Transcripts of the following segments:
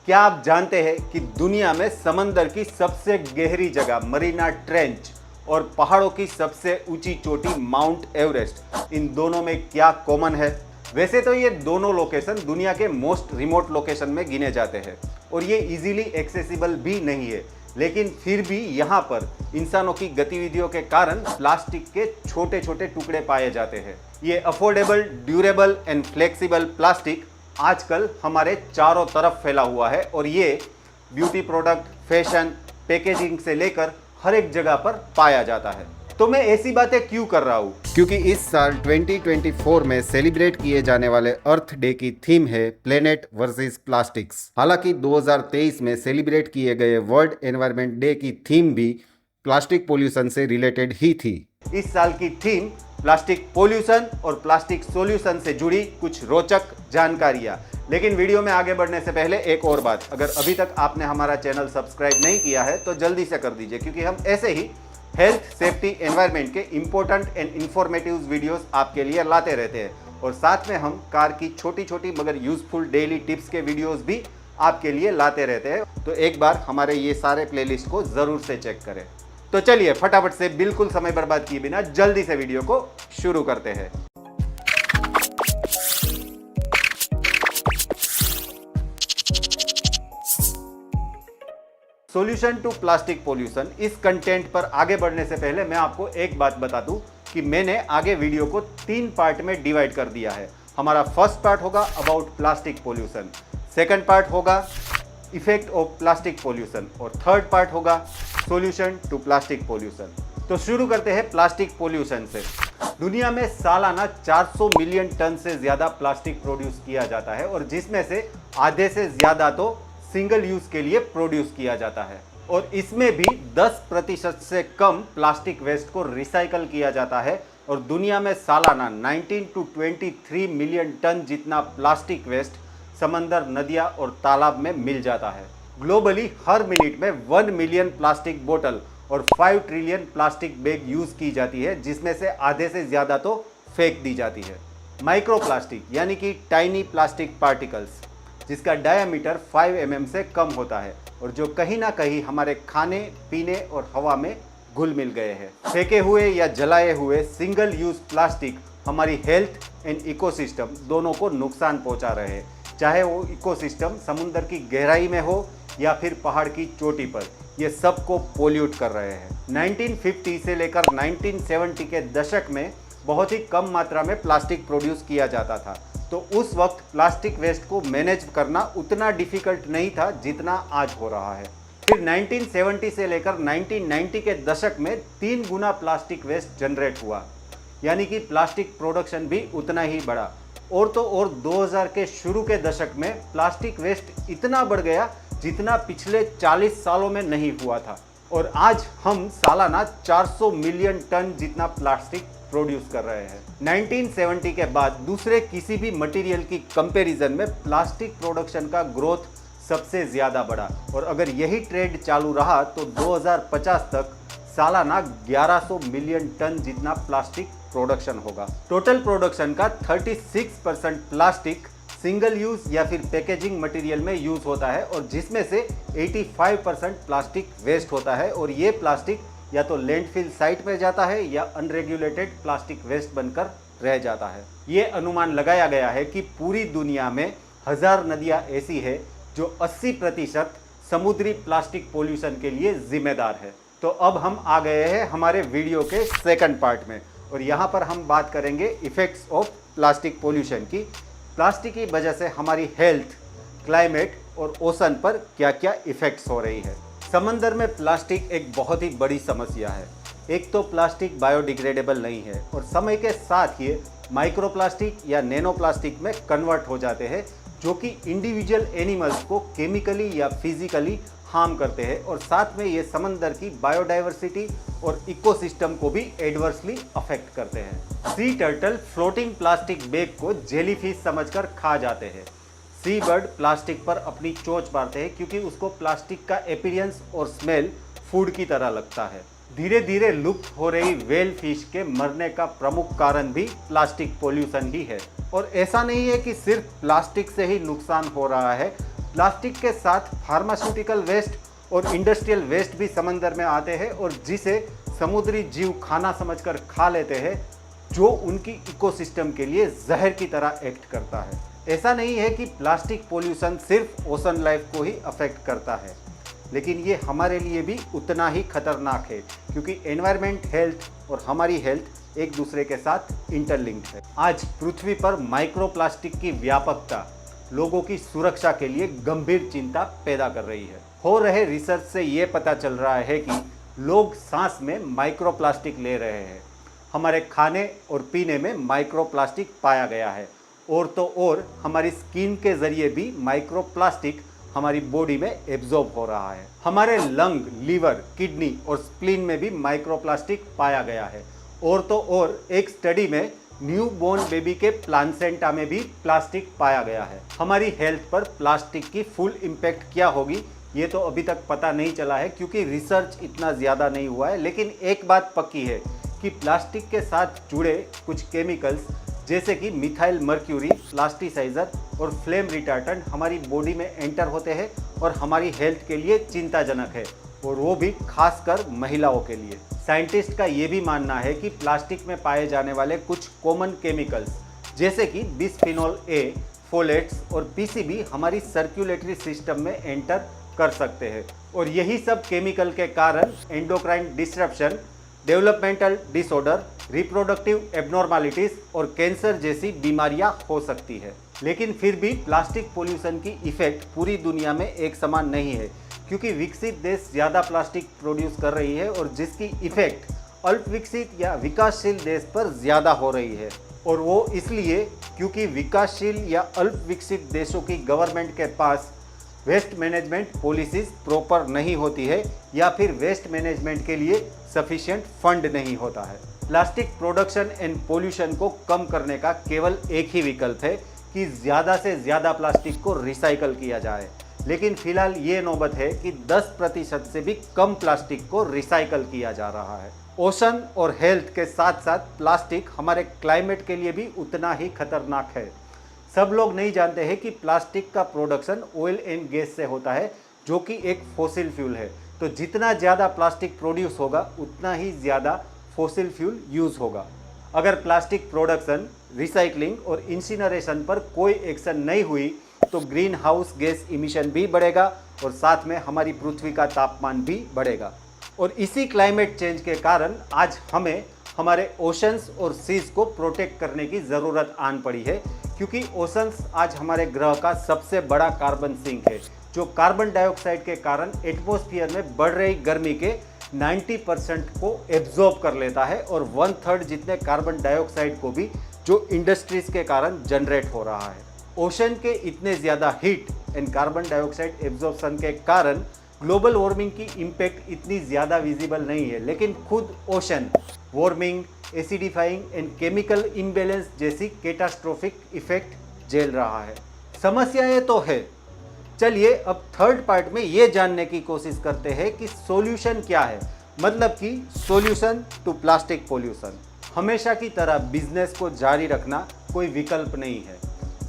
क्या आप जानते हैं कि दुनिया में समंदर की सबसे गहरी जगह मरीना ट्रेंच और पहाड़ों की सबसे ऊंची चोटी माउंट एवरेस्ट, इन दोनों में क्या कॉमन है? वैसे तो ये दोनों लोकेशन दुनिया के मोस्ट रिमोट लोकेशन में गिने जाते हैं और ये इजीली एक्सेसिबल भी नहीं है, लेकिन फिर भी यहाँ पर इंसानों की गतिविधियों के कारण प्लास्टिक के छोटे छोटे टुकड़े पाए जाते हैं। ये affordable, durable and flexible plastic आजकल हमारे चारों तरफ फैला हुआ है और ये ब्यूटी प्रोडक्ट, फैशन, पैकेजिंग से लेकर हर एक जगह पर पाया जाता है। तो मैं ऐसी बातें क्यों कर रहा हूँ? क्योंकि इस साल 2024 में सेलिब्रेट किए जाने वाले अर्थ डे की थीम है प्लेनेट वर्सेस प्लास्टिक्स। हालांकि 2023 में सेलिब्रेट किए गए वर्ल्ड एनवायरनमेंट डे की थीम भी प्लास्टिक पोल्यूशन से रिलेटेड ही थी। इस साल की थीम प्लास्टिक पोल्यूशन और प्लास्टिक सॉल्यूशन से जुड़ी कुछ रोचक जानकारियां। लेकिन वीडियो में आगे बढ़ने से पहले एक और बात, अगर अभी तक आपने हमारा चैनल सब्सक्राइब नहीं किया है तो जल्दी से कर दीजिए, क्योंकि हम ऐसे ही हेल्थ, सेफ्टी, एनवायरनमेंट के इंपॉर्टेंट एंड इंफॉर्मेटिव वीडियोस आपके लिए लाते रहते हैं और साथ में हम कार की छोटी छोटी मगर यूजफुल डेली टिप्स के वीडियोस भी आपके लिए लाते रहते हैं। तो एक बार हमारे ये सारे प्लेलिस्ट को जरूर से चेक करें। तो चलिए फटाफट से बिल्कुल समय बर्बाद किए बिना जल्दी से वीडियो को शुरू करते हैं। सॉल्यूशन टू प्लास्टिक पोल्यूशन, इस कंटेंट पर आगे बढ़ने से पहले मैं आपको एक बात बता दूं कि मैंने आगे वीडियो को 3 पार्ट में डिवाइड कर दिया है। हमारा फर्स्ट पार्ट होगा about plastic pollution, second part होगा इफेक्ट ऑफ प्लास्टिक पोल्यूशन और थर्ड पार्ट होगा सॉल्यूशन टू प्लास्टिक पोल्यूशन। तो शुरू करते हैं प्लास्टिक पोल्यूशन से। दुनिया में सालाना 400 मिलियन टन से ज्यादा प्लास्टिक प्रोड्यूस किया जाता है और जिसमें से आधे से ज्यादा तो सिंगल यूज के लिए प्रोड्यूस किया जाता है और इसमें भी 10% से कम प्लास्टिक वेस्ट को रिसाइकल किया जाता है और दुनिया में सालाना 19 to 23 मिलियन टन जितना प्लास्टिक वेस्ट समंदर, नदियां और तालाब में मिल जाता है। ग्लोबली हर मिनट में 1 मिलियन प्लास्टिक बोतल और 5 ट्रिलियन प्लास्टिक बैग यूज की जाती है, जिसमें से आधे से ज्यादा तो फेंक दी जाती है। माइक्रो प्लास्टिक यानी कि टाइनी प्लास्टिक पार्टिकल्स, जिसका डायमीटर 5 mm से कम होता है और जो कहीं ना कहीं हमारे खाने, पीने और हवा में घुल मिल गए हैं। फेंके हुए या जलाए हुए सिंगल यूज प्लास्टिक हमारी हेल्थ एंड इकोसिस्टम दोनों को नुकसान पहुंचा रहे हैं, चाहे वो इकोसिस्टम समुद्र की गहराई में हो या फिर पहाड़ की चोटी पर, ये सबको पोल्यूट कर रहे हैं। 1950 से लेकर 1970 के दशक में बहुत ही कम मात्रा में प्लास्टिक प्रोड्यूस किया जाता था, तो उस वक्त प्लास्टिक वेस्ट को मैनेज करना उतना डिफिकल्ट नहीं था जितना आज हो रहा है। फिर 1970 से लेकर 1990 के दशक में 3 गुना प्लास्टिक वेस्ट जनरेट हुआ, यानी कि प्लास्टिक प्रोडक्शन भी उतना ही बढ़ा। और तो और 2000 के शुरू के दशक में प्लास्टिक वेस्ट इतना बढ़ गया जितना पिछले 40 सालों में नहीं हुआ था और आज हम सालाना 400 मिलियन टन जितना प्लास्टिक प्रोड्यूस कर रहे हैं। 1970 के बाद दूसरे किसी भी मटेरियल की कंपैरिजन में प्लास्टिक प्रोडक्शन का ग्रोथ सबसे ज़्यादा बढ़ा और अगर यही ट्रेंड चालू रहा तो 2050 तक सालाना 1100 मिलियन टन जितना प्लास्टिक प्रोडक्शन होगा। टोटल प्रोडक्शन का 36% प्लास्टिक सिंगल यूज या फिर पैकेजिंग मटेरियल में यूज होता है और जिसमें से 85% प्लास्टिक वेस्ट होता है और ये प्लास्टिक या तो लैंडफिल साइट में जाता है या अनरेगुलेटेड प्लास्टिक वेस्ट बनकर रह जाता है। ये अनुमान लगाया गया है कि पूरी दुनिया में 1000 नदियां ऐसी है जो 80% समुद्री प्लास्टिक पोल्यूशन के लिए जिम्मेदार है। तो अब हम आ गए हैं हमारे वीडियो के सेकंड पार्ट में और यहाँ पर हम बात करेंगे इफेक्ट्स ऑफ प्लास्टिक पोल्यूशन की। प्लास्टिक की वजह से हमारी हेल्थ, क्लाइमेट और ओशन पर क्या क्या इफेक्ट्स हो रही है। समंदर में प्लास्टिक एक बहुत ही बड़ी समस्या है। एक तो प्लास्टिक बायोडिग्रेडेबल नहीं है और समय के साथ ये माइक्रोप्लास्टिक या नैनो प्लास्टिक में कन्वर्ट हो जाते हैं, जो कि इंडिविजुअल एनिमल्स को केमिकली या फिजिकली हार्म करते हैं और साथ में ये समंदर की बायोडाइवर्सिटी और इकोसिस्टम को भी एडवर्सली अफेक्ट करते हैं। Sea turtle floating plastic bag को जेलीफिश समझकर खा जाते हैं। सी बर्ड प्लास्टिक पर अपनी चोंच मारते हैं क्योंकि उसको प्लास्टिक का एपियरेंस और स्मेल फूड की तरह लगता है। धीरे धीरे लुप्त हो रही व्हेल फिश के मरने का प्रमुख कारण भी प्लास्टिक पोल्यूशन ही है। और ऐसा नहीं है कि सिर्फ प्लास्टिक से ही नुकसान हो रहा है, प्लास्टिक के साथ फार्मास्यूटिकल वेस्ट और इंडस्ट्रियल वेस्ट भी समंदर में आते हैं और जिसे समुद्री जीव खाना समझकर खा लेते हैं, जो उनकी इकोसिस्टम के लिए जहर की तरह एक्ट करता है। ऐसा नहीं है कि प्लास्टिक पोल्यूशन सिर्फ ओशन लाइफ को ही अफेक्ट करता है, लेकिन ये हमारे लिए भी उतना ही खतरनाक है, क्योंकि एनवायरनमेंट, हेल्थ और हमारी हेल्थ एक दूसरे के साथ इंटरलिंक्ड है। आज पृथ्वी पर माइक्रोप्लास्टिक की व्यापकता लोगों की सुरक्षा के लिए गंभीर चिंता पैदा कर रही है। हो रहे रिसर्च से ये पता चल रहा है कि लोग सांस में माइक्रोप्लास्टिक ले रहे हैं। हमारे खाने और पीने में माइक्रोप्लास्टिक पाया गया है और हमारी स्किन के जरिए भी माइक्रोप्लास्टिक हमारी बॉडी में एब्जॉर्ब हो रहा है। हमारे लंग, लीवर, किडनी और स्प्लीन में भी माइक्रोप्लास्टिक पाया गया है और एक स्टडी में न्यू बोर्न बेबी के प्लासेंटा में भी प्लास्टिक पाया गया है। हमारी हेल्थ पर प्लास्टिक की फुल इम्पैक्ट क्या होगी ये तो अभी तक पता नहीं चला है, क्योंकि रिसर्च इतना ज़्यादा नहीं हुआ है। लेकिन एक बात पक्की है कि प्लास्टिक के साथ जुड़े कुछ केमिकल्स जैसे कि मिथाइल मर्क्यूरी, प्लास्टिसाइजर और फ्लेम रिटार्डेंट हमारी बॉडी में एंटर होते हैं और हमारी हेल्थ के लिए चिंताजनक है, और वो भी खासकर महिलाओं के लिए। साइंटिस्ट का ये भी मानना है कि प्लास्टिक में पाए जाने वाले कुछ कॉमन केमिकल्स जैसे कि बिस्फिनोल ए, फोलेट्स और पीसीबी हमारी सर्कुलेटरी सिस्टम में एंटर कर सकते हैं, और यही सब केमिकल के कारण endocrine disruption, developmental disorder, reproductive abnormalities और कैंसर जैसी बीमारियां हो सकती है। लेकिन फिर भी प्लास्टिक पोल्यूशन की इफेक्ट पूरी दुनिया में एक समान नहीं है, क्योंकि विकसित देश ज़्यादा प्लास्टिक प्रोड्यूस कर रही है और जिसकी इफेक्ट अल्प विकसित या विकासशील देश पर ज़्यादा हो रही है। और वो इसलिए क्योंकि विकासशील या अल्प विकसित देशों की गवर्नमेंट के पास वेस्ट मैनेजमेंट पॉलिसीज प्रॉपर नहीं होती है, या फिर वेस्ट मैनेजमेंट के लिए सफिशिएंट फंड नहीं होता है। प्लास्टिक प्रोडक्शन एंड पोल्यूशन को कम करने का केवल एक ही विकल्प है कि ज़्यादा से ज़्यादा प्लास्टिक को रिसाइकल किया जाए। लेकिन फिलहाल ये नौबत है कि 10% से भी कम प्लास्टिक को रिसाइकल किया जा रहा है। ओशन और हेल्थ के साथ साथ प्लास्टिक हमारे क्लाइमेट के लिए भी उतना ही खतरनाक है। सब लोग नहीं जानते हैं कि प्लास्टिक का प्रोडक्शन ऑयल एंड गैस से होता है, जो कि एक फॉसिल फ्यूल है। तो जितना ज़्यादा प्लास्टिक प्रोड्यूस होगा उतना ही ज़्यादा फॉसिल फ्यूल यूज़ होगा। अगर प्लास्टिक प्रोडक्शन, रिसाइकलिंग और इंसिनरेशन पर कोई एक्शन नहीं हुई तो ग्रीन हाउस गैस इमिशन भी बढ़ेगा और साथ में हमारी पृथ्वी का तापमान भी बढ़ेगा। और इसी क्लाइमेट चेंज के कारण आज हमें हमारे ओशंस और सीज को प्रोटेक्ट करने की ज़रूरत आन पड़ी है, क्योंकि ओशंस आज हमारे ग्रह का सबसे बड़ा कार्बन सिंक है, जो कार्बन डाइऑक्साइड के कारण एटमॉस्फेयर में बढ़ रही गर्मी के 90% को एब्जॉर्ब कर लेता है और 1/3 जितने कार्बन डाइऑक्साइड को भी जो इंडस्ट्रीज के कारण जनरेट हो रहा है। ओशन के इतने ज़्यादा heat and carbon dioxide absorption के कारण ग्लोबल वार्मिंग की इम्पैक्ट इतनी ज़्यादा विजिबल नहीं है, लेकिन खुद ocean warming, acidifying and chemical imbalance जैसी कैटास्ट्रोफिक इफेक्ट झेल रहा है। समस्याएं तो है। चलिए अब थर्ड पार्ट में ये जानने की कोशिश करते हैं कि सॉल्यूशन क्या है, मतलब कि सॉल्यूशन टू प्लास्टिक पोल्यूशन। हमेशा की तरह बिजनेस को जारी रखना कोई विकल्प नहीं है।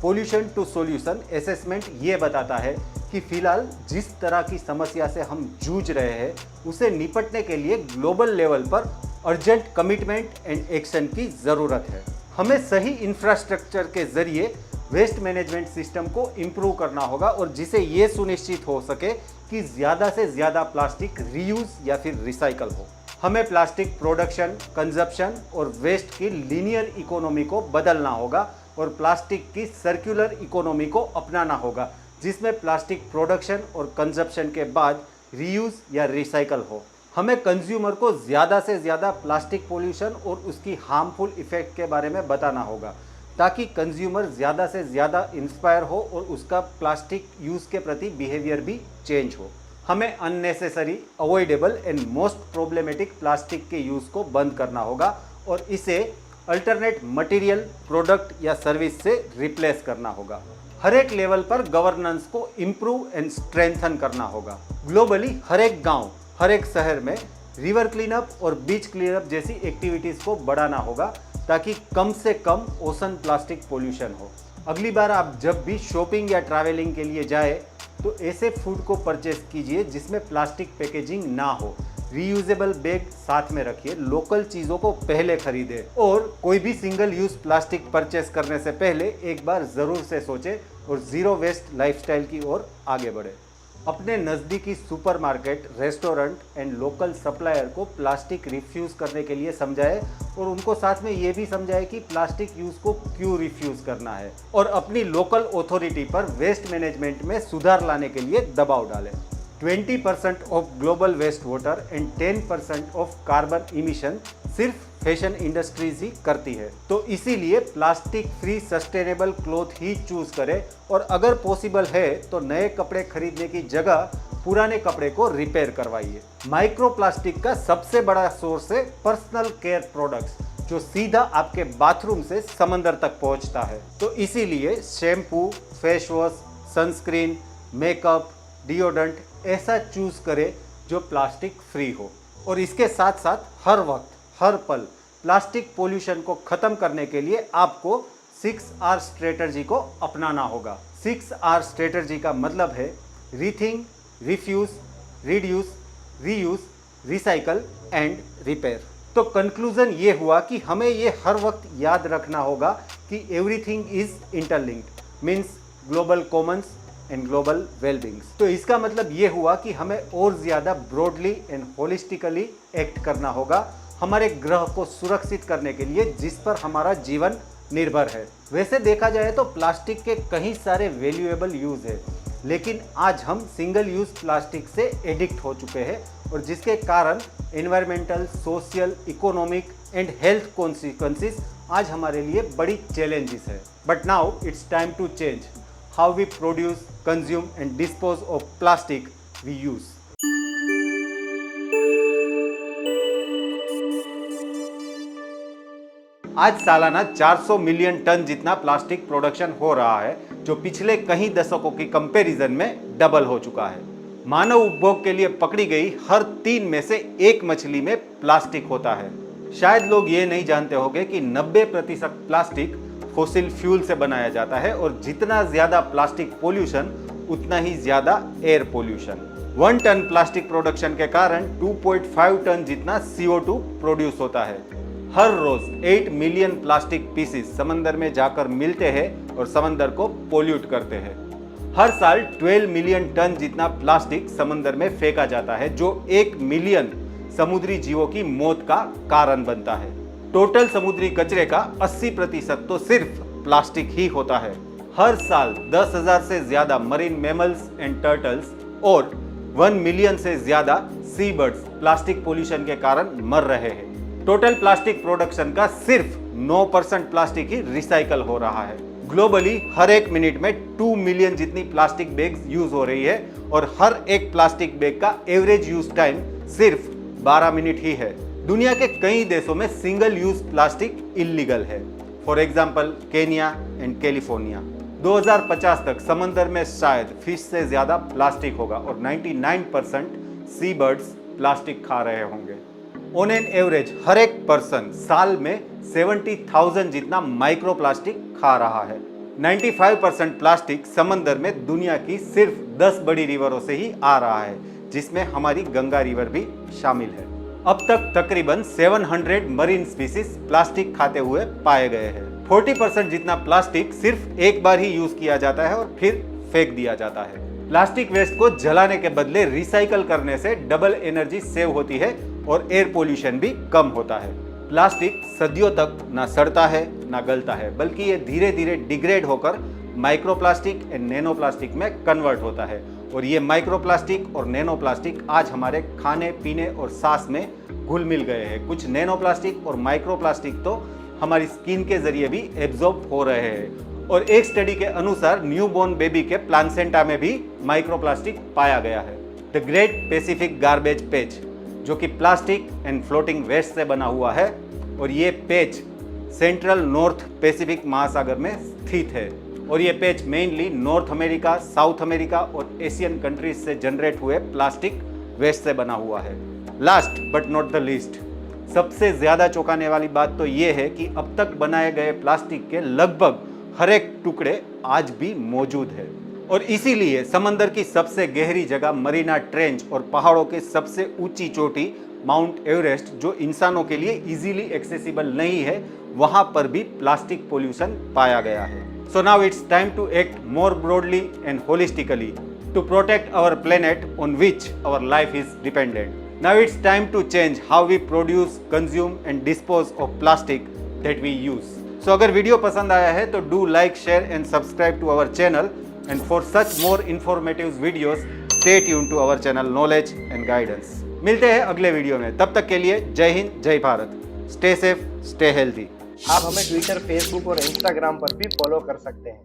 पोल्यूशन टू सॉल्यूशन असेसमेंट ये बताता है कि फिलहाल जिस तरह की समस्या से हम जूझ रहे हैं उसे निपटने के लिए ग्लोबल लेवल पर अर्जेंट कमिटमेंट एंड एक्शन की ज़रूरत है। हमें सही इंफ्रास्ट्रक्चर के जरिए वेस्ट मैनेजमेंट सिस्टम को इम्प्रूव करना होगा, और जिसे ये सुनिश्चित हो सके कि ज़्यादा से ज़्यादा प्लास्टिक रीयूज या फिर रिसाइकल हो। हमें प्लास्टिक प्रोडक्शन, कंजप्शन और वेस्ट की लीनियर इकोनॉमी को बदलना होगा और प्लास्टिक की सर्कुलर इकोनॉमी को अपनाना होगा, जिसमें प्लास्टिक प्रोडक्शन और कंजप्शन के बाद रीयूज या रिसाइकल हो। हमें कंज्यूमर को ज़्यादा से ज़्यादा प्लास्टिक पोल्यूशन और उसकी हार्मफुल इफ़ेक्ट के बारे में बताना होगा, ताकि कंज्यूमर ज़्यादा से ज़्यादा इंस्पायर हो और उसका प्लास्टिक यूज़ के प्रति बिहेवियर भी चेंज हो। हमें unnecessary, avoidable and most problematic plastic के यूज़ को बंद करना होगा और इसे अल्टरनेट मटेरियल, प्रोडक्ट या सर्विस से रिप्लेस करना होगा। हर एक लेवल पर गवर्नेंस को इम्प्रूव एंड स्ट्रेंथन करना होगा। ग्लोबली हर एक गांव, हर एक शहर में रिवर क्लीनअप और बीच क्लीनअप जैसी एक्टिविटीज़ को बढ़ाना होगा, ताकि कम से कम ओशन प्लास्टिक पोल्यूशन हो। अगली बार आप जब भी शॉपिंग या ट्रैवलिंग के लिए जाए तो ऐसे फूड को परचेस कीजिए जिसमें प्लास्टिक पैकेजिंग ना हो। रीयूजेबल बैग साथ में रखिए, लोकल चीज़ों को पहले खरीदें और कोई भी सिंगल यूज प्लास्टिक परचेस करने से पहले एक बार ज़रूर से सोचें और ज़ीरो वेस्ट लाइफस्टाइल की ओर आगे बढ़ें। अपने नज़दीकी supermarket, restaurant and local supplier को प्लास्टिक रिफ्यूज़ करने के लिए समझाएं और उनको साथ में ये भी समझाएं कि प्लास्टिक यूज़ को क्यों रिफ्यूज़ करना है, और अपनी लोकल अथॉरिटी पर वेस्ट मैनेजमेंट में सुधार लाने के लिए दबाव डालें। 20% of global waste water and 10% of carbon emission सिर्फ फैशन इंडस्ट्रीज ही करती है, तो इसीलिए प्लास्टिक फ्री सस्टेनेबल क्लॉथ ही चूज करें और अगर पॉसिबल है तो नए कपड़े खरीदने की जगह पुराने कपड़े को रिपेयर करवाइए। माइक्रो प्लास्टिक का सबसे बड़ा सोर्स है पर्सनल केयर प्रोडक्ट्स, जो सीधा आपके बाथरूम से समंदर तक पहुंचता है, तो इसीलिए shampoo, face wash, sunscreen, makeup, deodorant ऐसा चूज करें जो प्लास्टिक फ्री हो। और इसके साथ साथ हर वक्त हर पल प्लास्टिक पोल्यूशन को खत्म करने के लिए आपको 6R स्ट्रेटजी को अपनाना होगा। 6R स्ट्रेटजी का मतलब है rethink, refuse, reduce, reuse, recycle and repair. तो कंक्लूजन ये हुआ कि हमें ये हर वक्त याद रखना होगा कि everything is interlinked, means global commons and global wellbeings. तो इसका मतलब ये हुआ कि हमें और ज़्यादा ब्रॉडली एंड होलिस्टिकली एक्ट करना होगा हमारे ग्रह को सुरक्षित करने के लिए जिस पर हमारा जीवन निर्भर है। वैसे देखा जाए तो प्लास्टिक के कई सारे वैल्यूएबल यूज़ है, लेकिन आज हम सिंगल यूज़ प्लास्टिक से एडिक्ट हो चुके हैं और जिसके कारण environmental, social, economic and health consequences आज हमारे लिए बड़ी चैलेंजेस है। But now it's time to change how we produce, consume and dispose of plastic we use. आज सालाना 400 मिलियन टन जितना प्लास्टिक प्रोडक्शन हो रहा है, जो पिछले कई दशकों की कंपैरिजन में डबल हो चुका है। मानव उपभोग के लिए पकड़ी गई हर 3 में से 1 मछली में प्लास्टिक होता है। शायद लोग ये नहीं जानते होंगे कि 90% प्लास्टिक फॉसिल फ्यूल से बनाया जाता है और जितना ज्यादा प्लास्टिक पोल्यूशन उतना ही ज्यादा air pollution. 1 ton plastic production के कारण 2.5 टन जितना CO2 प्रोड्यूस होता है। हर रोज 8 मिलियन प्लास्टिक पीसेस समंदर में जाकर मिलते हैं और समंदर को पोल्यूट करते हैं। हर साल 12 मिलियन टन जितना प्लास्टिक समंदर में फेंका जाता है, जो 1 मिलियन समुद्री जीवों की मौत का कारण बनता है। टोटल समुद्री कचरे का 80% तो सिर्फ प्लास्टिक ही होता है। हर साल 10,000 से ज्यादा मरीन मैमल्स एंड टर्टल्स और 1 मिलियन से ज्यादा सी बर्ड्स प्लास्टिक पोल्यूशन के कारण मर रहे हैं। टोटल प्लास्टिक प्रोडक्शन का सिर्फ 9% प्लास्टिक ही रिसाइकल हो रहा है। ग्लोबली हर 1 मिनट में 2 मिलियन जितनी प्लास्टिक बैग्स यूज हो रही है और हर एक प्लास्टिक बैग का एवरेज यूज टाइम सिर्फ 12 मिनट ही है। दुनिया के कई देशों में सिंगल यूज प्लास्टिक इलीगल है, for example Kenya and California. 2050 तक समंदर में शायद फिश से ज्यादा प्लास्टिक होगा और 99% सी बर्ड्स प्लास्टिक खा रहे होंगे। ऑन एन एवरेज हर एक पर्सन साल में 70,000 जितना माइक्रो प्लास्टिक खा रहा है। 95% प्लास्टिक समंदर में दुनिया की सिर्फ 10 बड़ी रिवरों से ही आ रहा है, जिसमें हमारी गंगा रिवर भी शामिल है। अब तक तकरीबन 700 मरीन स्पीसीज प्लास्टिक खाते हुए पाए गए हैं। 40% जितना प्लास्टिक सिर्फ एक बार ही यूज किया जाता है और फिर फेंक दिया जाता है। प्लास्टिक वेस्ट को जलाने के बदले रिसाइकल करने से डबल एनर्जी सेव होती है और एयर पोल्यूशन भी कम होता है। प्लास्टिक सदियों तक ना सड़ता है ना गलता है, बल्कि ये धीरे धीरे डिग्रेड होकर माइक्रोप्लास्टिक एंड नैनोप्लास्टिक में कन्वर्ट होता है और ये माइक्रोप्लास्टिक और नैनोप्लास्टिक आज हमारे खाने पीने और सांस में घुल मिल गए हैं। कुछ नैनोप्लास्टिक और माइक्रोप्लास्टिक तो हमारी स्किन के जरिए भी एब्जॉर्ब हो रहे हैं और एक स्टडी के अनुसार न्यूबॉर्न बेबी के प्लासेंटा में भी माइक्रोप्लास्टिक पाया गया है। The great Pacific garbage patch, जो कि प्लास्टिक एंड फ्लोटिंग वेस्ट से बना हुआ है और ये पैच सेंट्रल नॉर्थ पैसिफिक महासागर में स्थित है और ये patch mainly north America, south America और एशियन कंट्रीज से जनरेट हुए प्लास्टिक वेस्ट से बना हुआ है। Last but not the least, सबसे ज्यादा चौंकाने वाली बात तो ये है कि अब तक बनाए गए प्लास्टिक के लगभग हर एक टुकड़े आज भी मौजूद है। और इसीलिए समंदर की सबसे गहरी जगह मरीना ट्रेंच और पहाड़ों की सबसे ऊंची चोटी माउंट एवरेस्ट जो इंसानों के लिए इजीली एक्सेसिबल नहीं है, वहां पर भी प्लास्टिक पोल्यूशन पाया गया है। So now it's time to act more broadly and holistically to protect our planet on which our life is dependent. Now it's time to change how we produce, consume and dispose of plastic that we use. So अगर video पसंद आया है तो do like, share and subscribe to our channel, and for such more informative videos stay tuned to our channel Knowledge and Guidance। मिलते हैं अगले video में, तब तक के लिए जय हिंद, जय Bharat. Stay safe, stay healthy. आप हमें ट्विटर, फेसबुक और इंस्टाग्राम पर भी फॉलो कर सकते हैं।